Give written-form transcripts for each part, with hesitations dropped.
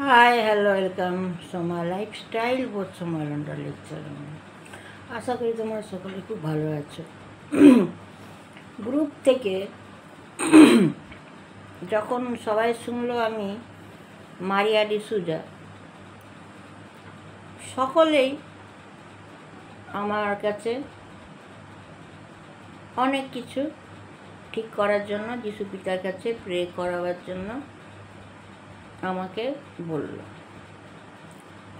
Hi hello welcome Soma lifestyle বোধ Soma London lecture. আশা করি তোমরা সকলে খুব ভালো আছো। গ্রুপ থেকে যখন সবাই শুনলো আমি মারিয়া ডিসুজা, সকলেই আমার কাছে অনেক কিছু ঠিক করার জন্য যিশু পিতার কাছে প্রে করাবার জন্য আমাকে বলল।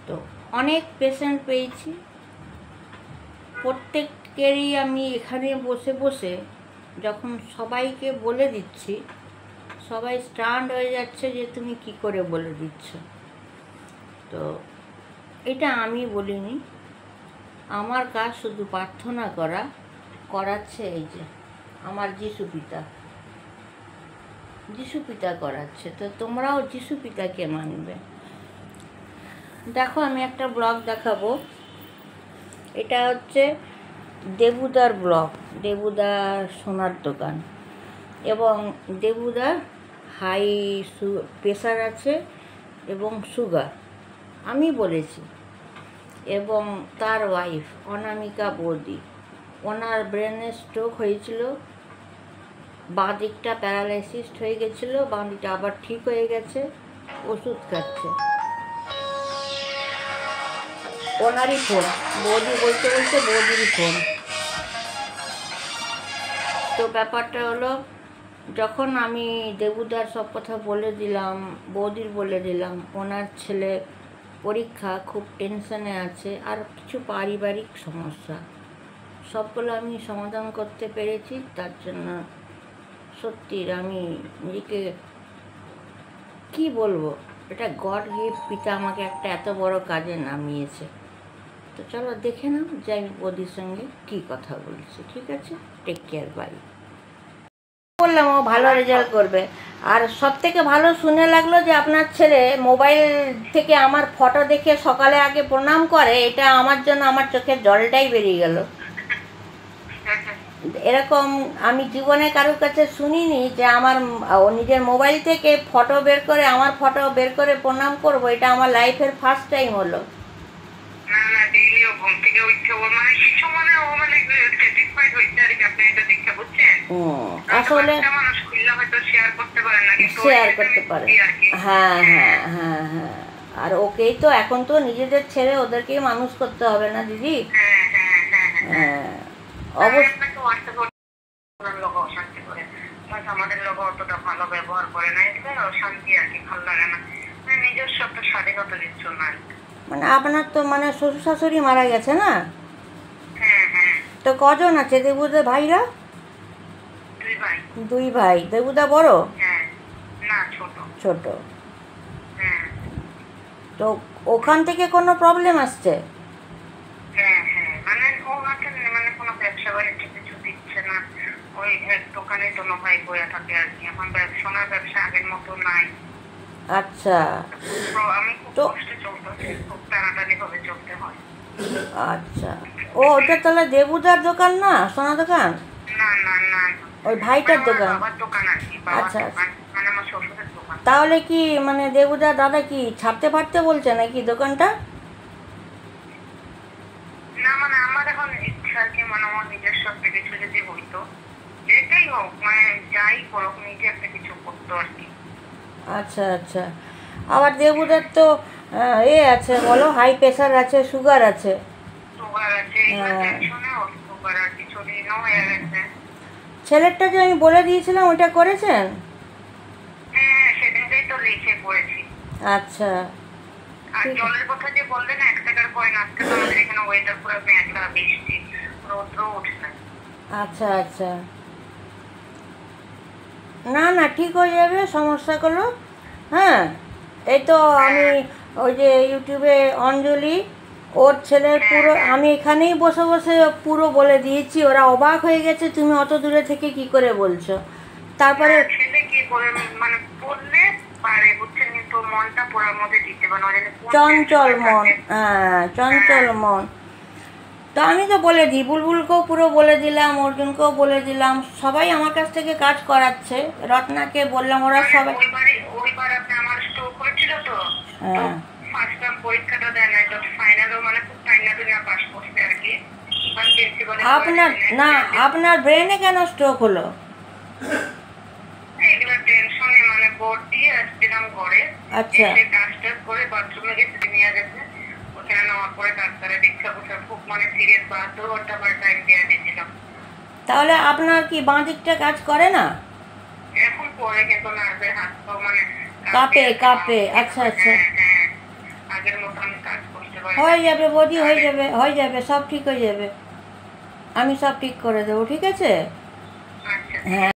তো অনেক পেশেন্ট পেয়েছি, প্রত্যেকেরই আমি এখানে বসে বসে যখন সবাইকে বলে দিচ্ছি, সবাই স্ট্যান্ড হয়ে যাচ্ছে যে তুমি কি করে বলে দিচ্ছ। তো এটা আমি বলিনি, আমার কাজ শুধু প্রার্থনা করাচ্ছে এই যে আমার যিশু পিতা করাচ্ছে। তো তোমরাও যিশু পিতাকে মানবে। দেখো, আমি একটা ব্লগ দেখাবো। এটা হচ্ছে দেবুদার ব্লগ, দেবুদার সোনার দোকান। এবং দেবুদার হাই প্রেশার আছে এবং সুগার, আমি বলেছি। এবং তার ওয়াইফ অনামিকা বৌদি, ওনার ব্রেনে স্ট্রোক হয়েছিল, বাঁ দিকটা প্যারালাইসিস হয়ে গেছিলো, বাঁ দিকটা আবার ঠিক হয়ে গেছে, ওষুধ খাচ্ছে। ওনারই ফোন, বৌদি বলতে বৌদিরই ফোন। তো ব্যাপারটা হলো, যখন আমি দেবুদার সব কথা বলে দিলাম, বৌদির বলে দিলাম, ওনার ছেলে পরীক্ষা, খুব টেনশনে আছে, আর কিছু পারিবারিক সমস্যা, সবগুলো আমি সমাধান করতে পেরেছি। তার জন্য সত্যি আমি নিজেকে কি বলবো, এটা গড গিফট, পিতা আমাকে একটা এত বড় কাজে নামিয়েছে। তো চলো দেখে নাও যে আমি বৌদির সঙ্গে কী কথা বলছি। ঠিক আছে, টেক কেয়ার, বাই। বললাম ও ভালো রেজাল্ট করবে। আর সব থেকে ভালো শুনে লাগলো যে আপনার ছেলে মোবাইল থেকে আমার ফটো দেখে সকালে আগে প্রণাম করে। এটা আমার জন্য আমার চোখের জলটাই বেরিয়ে গেল। এরকম আমি জীবনে কারোর কাছে শুনিনি যে আমার নিজের মোবাইল থেকে ফটো বের করে, আমার ফটো বের করে প্রণাম করবো। এটা আমার লাইফের ফার্স্ট টাইম হলো। আসলে শেয়ার করতে পারে। হ্যাঁ হ্যাঁ হ্যাঁ হ্যাঁ। আর ওকেই তো এখন তো নিজেদের ছেড়ে ওদেরকেই মানুষ করতে হবে না দিদি? হ্যাঁ অবশ্যই। আমাদের লোক অতটা ভালো ব্যবহার করে না, শান্তি আর কি, ভালো লাগে না, নিজস্ব একটা স্বাধীনতা দিচ্ছ না। মানে আপনার তো মানে শ্বশুর শাশুড়ি মারা গেছে না? হ্যাঁ হ্যাঁ। তো কজন আছে দেবুদার ভাইরা? দুই ভাই। দেবুদা বড়? হ্যাঁ, না ছোট। ছোট। হ্যাঁ। তো ওখান থেকে কোনো প্রবলেম আসছে? হ্যাঁ হ্যাঁ, মানে ওনাকে মানে কোনো ব্যবসা বাণিজ্য কিছু দিচ্ছে না, ওই এক দোকানে কোনো ভাই বইয়া থাকে আর কি। এখন সোনার ব্যবসা আগের মতো নাই। আচ্ছা। আমি খুব কষ্টে চলতেছি, খুব টানাটানি ভাবে চলতে হয়। আচ্ছা। ও ওটা তাহলে দেবুদার দোকান না, সোনা দোকান? না না না, ওই ভাইটার দোকান। বাবার দোকান আর কি। আচ্ছা মানে আমার শ্বশুরের দোকান। তাহলে কি মানে দেবুদার দাদা কি ছাড়তে পারতে বলছে নাকি দোকানটা? না মানে আমার এখন ইচ্ছা আর কি, মানে আমার নিজস্ব একটা কিছু যদি হইতো, যেটাই হোক, মানে যাই করুক, নিজে একটা কিছু করতো আর কি। আচ্ছা আচ্ছা। আবার দেবুদার তো এ আছে, বলো, হাই প্রেশার আছে, সুগার আছে। ছেলেরটা যে আমি বলে দিয়েছিলাম ওটা করেছেন? হ্যাঁ, সেদিনটাই তো লিখে পড়েছি। আচ্ছা। আর জলের কথা যে বললেন 1 টাকার কয়েন, আজকে তো আমাদের এখানে ওয়েদার পুরো মেঘলা, বৃষ্টি, রৌদ্র উঠছে। আচ্ছা আচ্ছা। না না, ঠিক হয়ে যাবে সমস্যাগুলো। হ্যাঁ, এই তো আমি ওই যে ইউটিউবে অঞ্জলি, ওর ছেলের পুরো আমি এখানেই বসে বসে পুরো বলে দিয়েছি। ওরা অবাক হয়ে গেছে, তুমি অত দূরে থেকে কি করে বলছো। তারপরে চঞ্চল মন, হ্যাঁ চঞ্চল মন। তো আমি তো বলে দিই, বুলবুলকেও পুরো বলে দিলাম, অর্জুনকেও বলে দিলাম, সবাই আমার কাছ থেকে কাজ করাচ্ছে। রত্নাকে বললাম, ওরা সবাই। হ্যাঁ ফার্স্ট টার্ম পরীক্ষাটা দেয় নাই, তো ফাইনালও মানে খুব টাইনা টুইনা পাস করছে আর কি। আর প্রিন্সিপাল আপনার ব্রেনে কেন স্ট্রোক হলো? এগুলো টেনশনে মানে বোর্ড দিয়ে আসছিলাম ঘরে, আচ্ছা এসে কাজ টাজ করে বাথরুমে গেছে, নিয়ে গেছে। ওখানে নেওয়ার পরে ডাক্তারে দীক্ষা বসে খুব মানে সিরিয়াস 72 ঘন্টা পরে টাইম দিয়ে দিয়েছিলাম। তাহলে আপনার কি বাঁ দিকটা কাজ করে না? এখন পরে কিন্তু নার্ভের হাত পা মানে কাঁপে। আচ্ছা আচ্ছা, হ্যাঁ, আগের মতো আমি কাজ করতে পারি। হয়ে যাবে বৌদি, হয়ে যাবে, সব ঠিক হয়ে যাবে। আমি সব ঠিক করে দেবো, ঠিক আছে? আচ্ছা। হ্যাঁ।